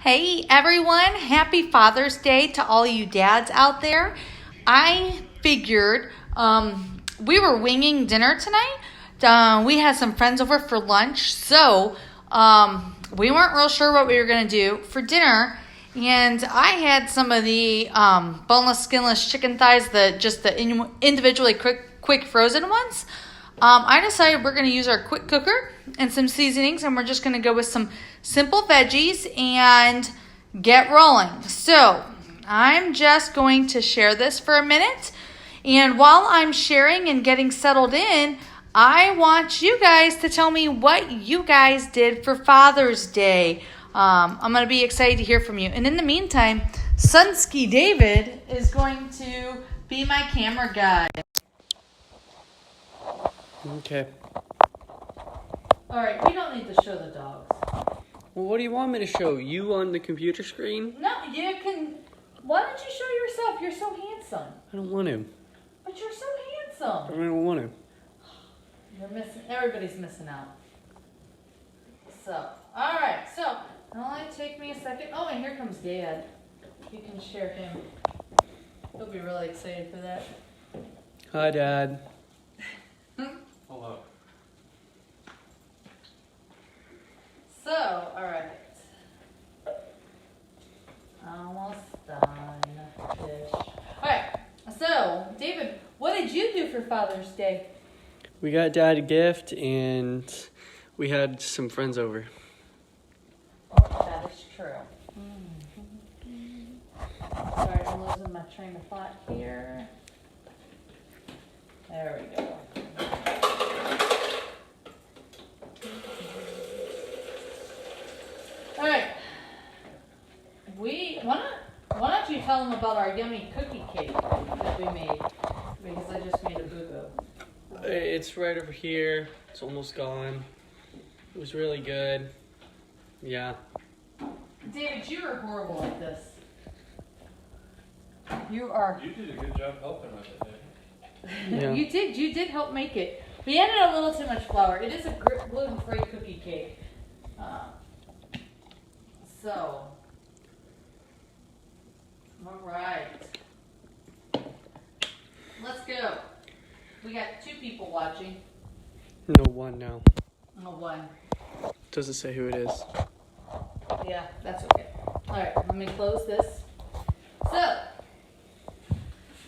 Hey everyone, happy Father's Day to all you dads out there. I figured we were winging dinner tonight. We had some friends over for lunch, so we weren't real sure what we were going to do for dinner. And I had some of the boneless, skinless chicken thighs, the individually quick frozen ones. I decided we're going to use our quick cooker and some seasonings, and we're just going to go with some simple veggies and get rolling. So I'm just going to share this for a minute, and while I'm sharing and getting settled in, I want you guys to tell me what you guys did for Father's Day. I'm going to be excited to hear from you. And in the meantime, Sunsky David is going to be my camera guy. Okay. All right, we don't need to show the dogs. Well, what do you want me to show? You on the computer screen? No, you can. Why don't you show yourself? You're so handsome. I don't want to. But you're so handsome. I don't want to. You're missing. Everybody's missing out. So, all right. So, it'll only take me a second. Oh, and here comes Dad. You can share him. He'll be really excited for that. Hi, Dad. Hello. So, all right. Almost done-ish. All right. So, David, what did you do for Father's Day? We got Dad a gift, and we had some friends over. Oh, that is true. Sorry, I'm losing my train of thought here. There we go. All right. Why don't you tell them about our yummy cookie cake that we made? Because I just made a boo-boo. It's right over here. It's almost gone. It was really good. Yeah. David, you are horrible at this. You are. You did a good job helping with it, didn't Yeah. You did help make it. We added a little too much flour. It is a gluten-free cookie cake. So, all right. Let's go. We got 2 people watching. No one now. Oh, 1. Doesn't say who it is. Yeah, that's okay. All right, let me close this. So,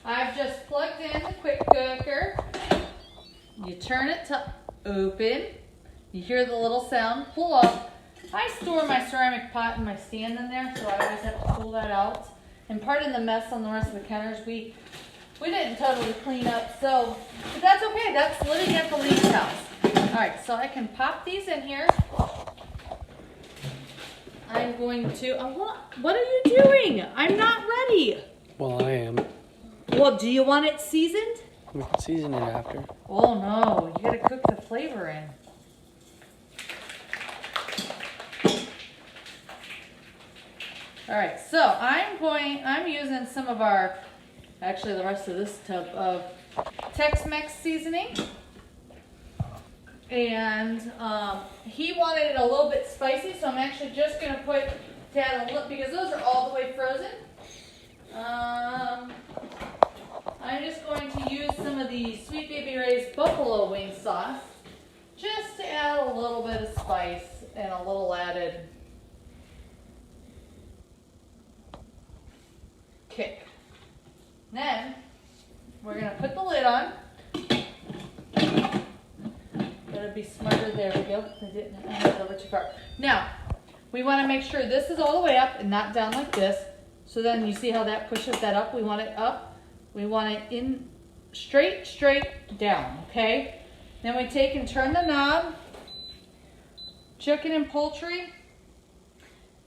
I've just plugged in the quick cooker. You turn it to open. You hear the little sound. Pull off. I store my ceramic pot and my stand in there, so I always have to pull that out. And pardon the mess on the rest of the counters. We didn't totally clean up, but that's okay. That's living at the Lee's house. All right, so I can pop these in here. I'm going to. What are you doing? I'm not ready. Well, I am. Well, do you want it seasoned? We can season it after. Oh no, you gotta cook the flavor in. All right, so I'm using some of actually the rest of this tub of Tex-Mex seasoning. And he wanted it a little bit spicy, so I'm actually just gonna add a little, because those are all the way frozen. I'm just going to use some of the Sweet Baby Ray's buffalo wing sauce just to add a little bit of spice and a little added kick. Then we're going to put the lid on. Gotta be smarter. There we go. I went a little too far. Now, we want to make sure this is all the way up and not down like this. So then you see how that pushes that up? We want it up. We want it in straight down, okay? Then we take and turn the knob. Chicken and poultry,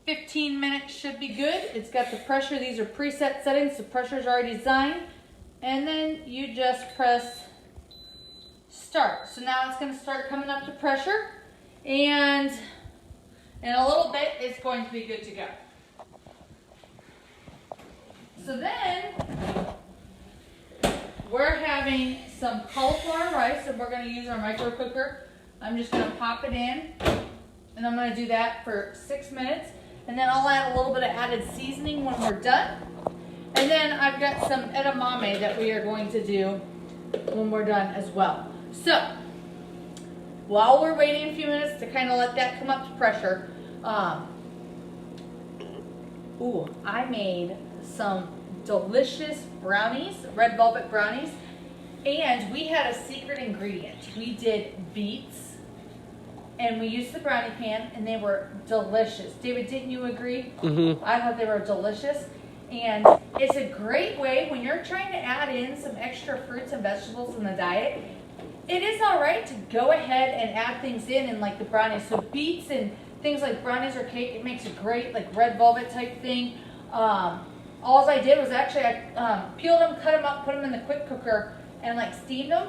15 minutes should be good. It's got the pressure. These are preset settings. The pressure's already designed. And then you just press start. So now it's going to start coming up to pressure. And in a little bit, it's going to be good to go. So then, we're having some cauliflower rice, and we're going to use our micro cooker. I'm just going to pop it in, and I'm going to do that for 6 minutes. And then I'll add a little bit of added seasoning when we're done. And then I've got some edamame that we are going to do when we're done as well. So, while we're waiting a few minutes to kind of let that come up to pressure, I made some delicious brownies, red velvet brownies, and we had a secret ingredient. We did beets, and we used the brownie pan, and they were delicious. David, didn't you agree? Mm-hmm. I thought they were delicious, and it's a great way when you're trying to add in some extra fruits and vegetables in the diet. It is all right to go ahead and add things in like the brownies. So beets and things like brownies or cake, it makes a great like red velvet type thing. All I did was actually I peeled them, cut them up, put them in the quick cooker, and like steamed them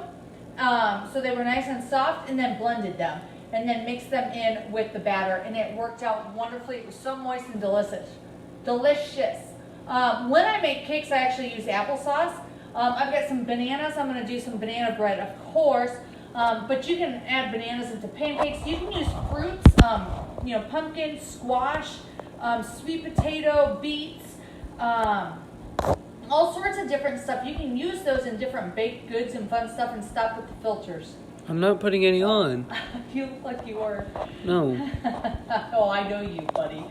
so they were nice and soft, and then blended them, and then mixed them in with the batter, and it worked out wonderfully. It was so moist and delicious. When I make cakes, I actually use applesauce. I've got some bananas. I'm going to do some banana bread, of course, but you can add bananas into pancakes. You can use fruits, pumpkin, squash, sweet potato, beets, all sorts of different stuff. You can use those in different baked goods and fun stuff, and stop with the filters. I'm not putting any on. You look like you were. No. Oh, I know you, buddy.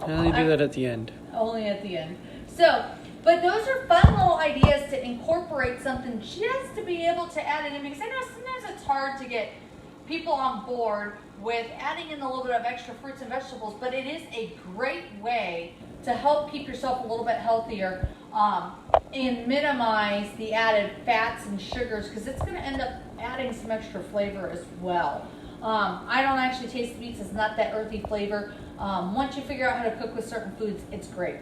I only do that at the end. Only at the end. So, but those are fun little ideas to incorporate something just to be able to add it in, because I know sometimes it's hard to get people on board with adding in a little bit of extra fruits and vegetables, but it is a great way to help keep yourself a little bit healthier and minimize the added fats and sugars, because it's going to end up adding some extra flavor as well. I don't actually taste the beets. It's not that earthy flavor. Once you figure out how to cook with certain foods, it's great.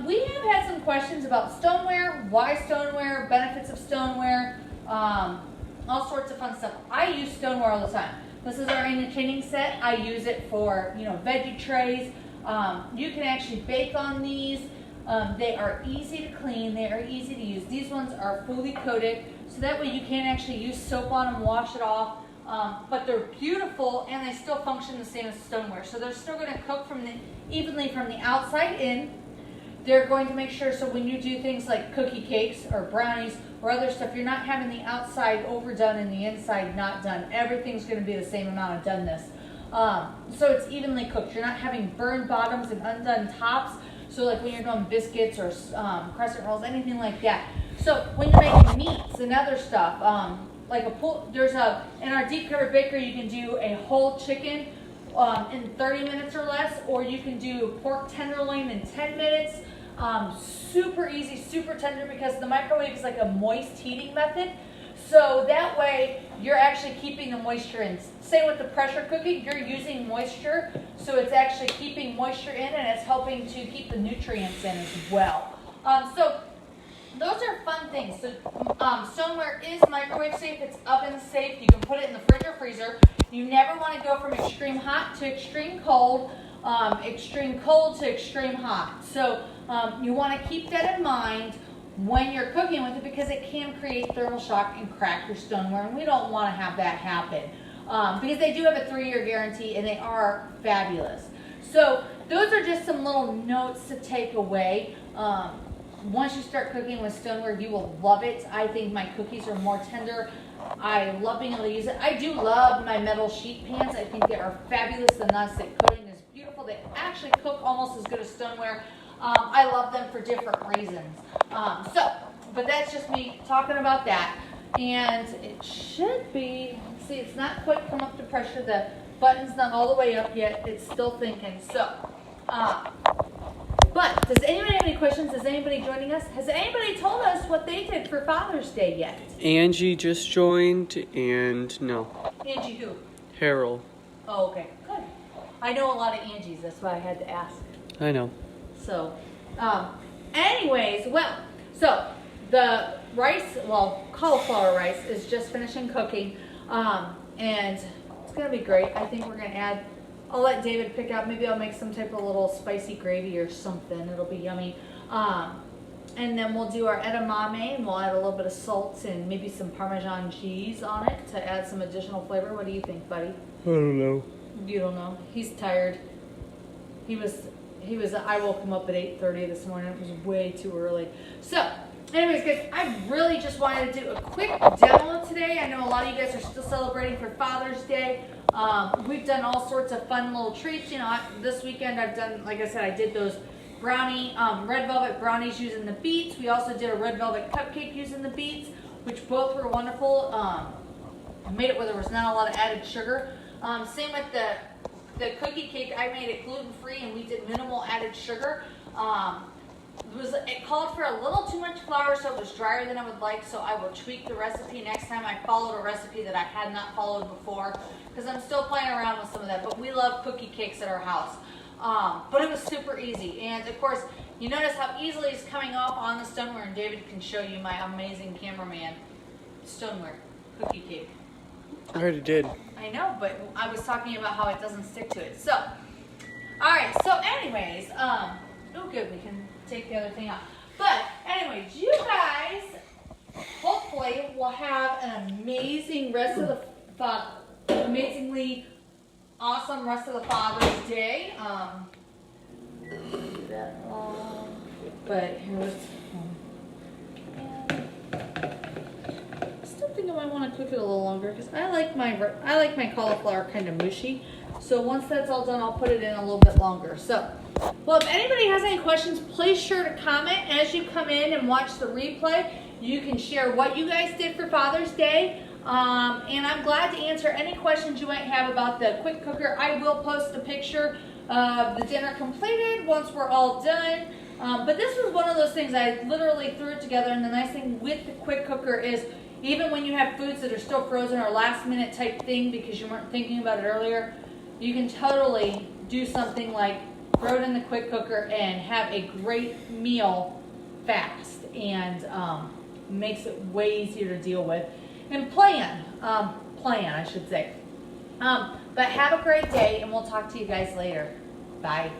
We have had some questions about stoneware, why stoneware, benefits of stoneware, all sorts of fun stuff. I use stoneware all the time. This is our entertaining set. I use it for, veggie trays. You can actually bake on these. They are easy to clean. They are easy to use. These ones are fully coated, so that way you can't actually use soap on them, wash it off. But they're beautiful, and they still function the same as stoneware. So they're still going to cook evenly from the outside in. They're going to make sure, so when you do things like cookie cakes or brownies or other stuff, you're not having the outside overdone and the inside not done. Everything's going to be the same amount of doneness. So it's evenly cooked. You're not having burned bottoms and undone tops. So like when you're doing biscuits or crescent rolls, anything like that. So when you're making meats and other stuff, in our deep covered baker, you can do a whole chicken in 30 minutes or less, or you can do pork tenderloin in 10 minutes. Super easy, super tender, because the microwave is like a moist heating method. So that way you're actually keeping the moisture in. Same with the pressure cooking, you're using moisture, so it's actually keeping moisture in, and it's helping to keep the nutrients in as well. So those are fun things. So stoneware is microwave safe, it's oven safe. You can put it in the fridge or freezer. You never want to go from extreme hot to extreme cold to extreme hot. So you want to keep that in mind when you're cooking with it, because it can create thermal shock and crack your stoneware, and we don't want to have that happen, because they do have a 3-year guarantee, and they are fabulous. So those are just some little notes to take away. Once you start cooking with stoneware, you will love it. I think my cookies are more tender. I love being able to use it. I do love my metal sheet pans. I think they are fabulous. The nonstick coating is beautiful. They actually cook almost as good as stoneware. I love them for different reasons. But that's just me talking about that. And it should be, see, it's not quite come up to pressure. The button's not all the way up yet. It's still thinking. So, but does anybody have any questions? Is anybody joining us? Has anybody told us what they did for Father's Day yet? Angie just joined, and no. Angie who? Harold. Oh, okay. Good. I know a lot of Angies. That's why I had to ask. I know. So, anyways, so the rice, cauliflower rice is just finishing cooking, and it's going to be great. I think we're going to add, I'll let David pick out, maybe I'll make some type of little spicy gravy or something. It'll be yummy. And then we'll do our edamame, and we'll add a little bit of salt and maybe some Parmesan cheese on it to add some additional flavor. What do you think, buddy? I don't know. You don't know. He's tired. I woke him up at 8:30 this morning. It was way too early. So, anyways, guys, I really just wanted to do a quick demo today. I know a lot of you guys are still celebrating for Father's Day. We've done all sorts of fun little treats. You know, this weekend I've done, like I said, I did those red velvet brownies using the beets. We also did a red velvet cupcake using the beets, which both were wonderful. I made it where there was not a lot of added sugar. Same with the cookie cake. I made it gluten-free and we did minimal added sugar. It called for a little too much flour, so it was drier than I would like, so I will tweak the recipe next time. I followed a recipe that I had not followed before because I'm still playing around with some of that, but we love cookie cakes at our house. But it was super easy, and of course you notice how easily it's coming off on the stoneware, and David can show you, my amazing cameraman. Stoneware cookie cake. I already did. I know, but I was talking about how it doesn't stick to it. So, alright, so anyways, oh good, we can take the other thing out. But anyways, you guys hopefully will have an amazing rest of the amazingly awesome rest of the Father's Day. But here was. I still think I might want to cook it a little longer because I like my cauliflower kind of mushy. So once that's all done, I'll put it in a little bit longer. So, well, if anybody has any questions, please sure to comment as you come in and watch the replay. You can share what you guys did for Father's Day. And I'm glad to answer any questions you might have about the quick cooker. I will post a picture of the dinner completed once we're all done. But this was one of those things, I literally threw it together. And the nice thing with the quick cooker is even when you have foods that are still frozen or last minute type thing because you weren't thinking about it earlier, you can totally do something like throw it in the quick cooker and have a great meal fast, and makes it way easier to deal with and plan I should say. But have a great day, and we'll talk to you guys later. Bye.